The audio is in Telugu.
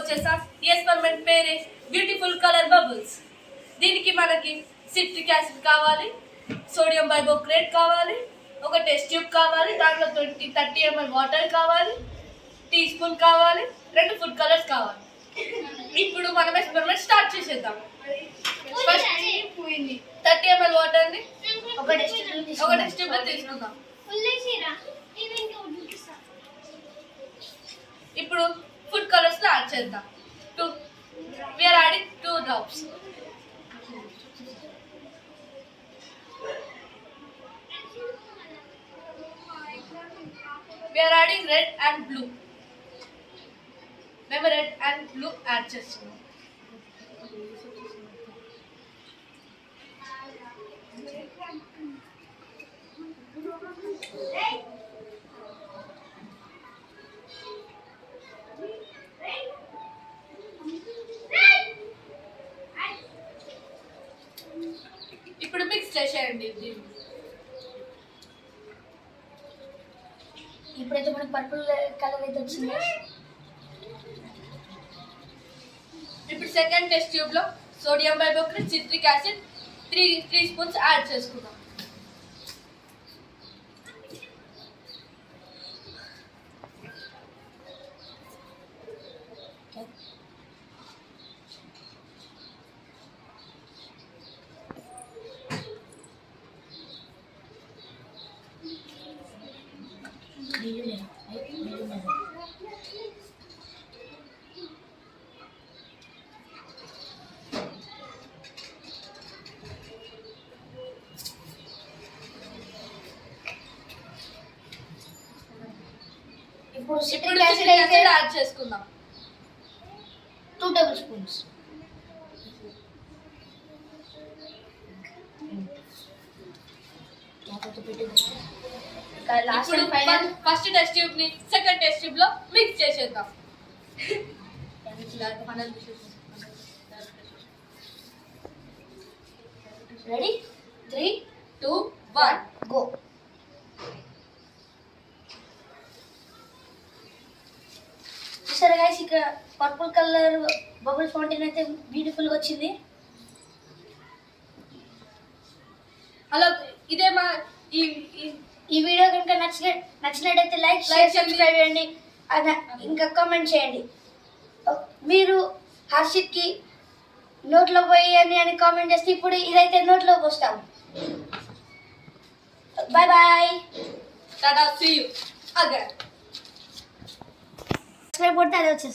వచ్చేసాం. ఈ ఎక్స్పెరిమెంట్ పేరే బ్యూటిఫుల్ కలర్ బబుల్స్. దీనికి మనకి సిట్రిక్ యాసిడ్ కావాలి, సోడియం బైబోక్రేట్ కావాలి, ఒక టెస్ట్ ట్యూబ్ కావాలి, దాంట్లో 30 ml వాటర్ కావాలి, టీ స్పూన్ కావాలి, 2 ఫుడ్ కలర్స్ కావాలి. ఇప్పుడు మనం ఎక్స్పెరిమెంట్ స్టార్ట్ చేసేద్దాం. 30 ml వాటర్ ని ఒక టెస్ట్ ట్యూబ్ లో తీసుకుందాం. ఇప్పుడు ఫుడ్ కలర్స్ లో యాడ్ చేద్దాం. We are adding 2 drops. We are adding red and blue. మేము రెడ్ అండ్ బ్లూ యాడ్ చేస్తున్నాం. ఇప్పుడు మిక్స్ చేసేయండి. ఇప్పుడైతే మనకి పర్పుల్ కలర్ అయితే వచ్చింది. ఇప్పుడు సెకండ్ టెస్ట్ ట్యూబ్ లో sodium bicarbonate, citric acid 3 spoons add చేసుకుందాం. ఇప్పుడు సిట్రిక్ యాసిడ్ యాడ్ చేసుకుందాం. 2 tablespoons. First test tube ని సెకండ్ టెస్ట్ ట్యూబ్ లో మిక్స్ చేసేద్దాం. రెడీ? 3, 2, 1 గో. చూసారా గైస్, ఇక్కడ పర్పుల్ కలర్ బబుల్ ఫౌంటైన్ అయితే బ్యూటిఫుల్ గా వచ్చింది. అలా ఇదే మా ఈ వీడియో కనుక నచ్చినట్టయితే లైక్ సబ్స్క్రైబ్ చేయండి, ఇంకా కామెంట్ చేయండి. మీరు హర్షిత్ కి నోట్లో పోయి అని కామెంట్ చేస్తే ఇప్పుడు ఇదైతే నోట్లో పోస్తాం. Bye bye, tata, see you again. Subscribe కొడితే అదే వచ్చేస్తుంది.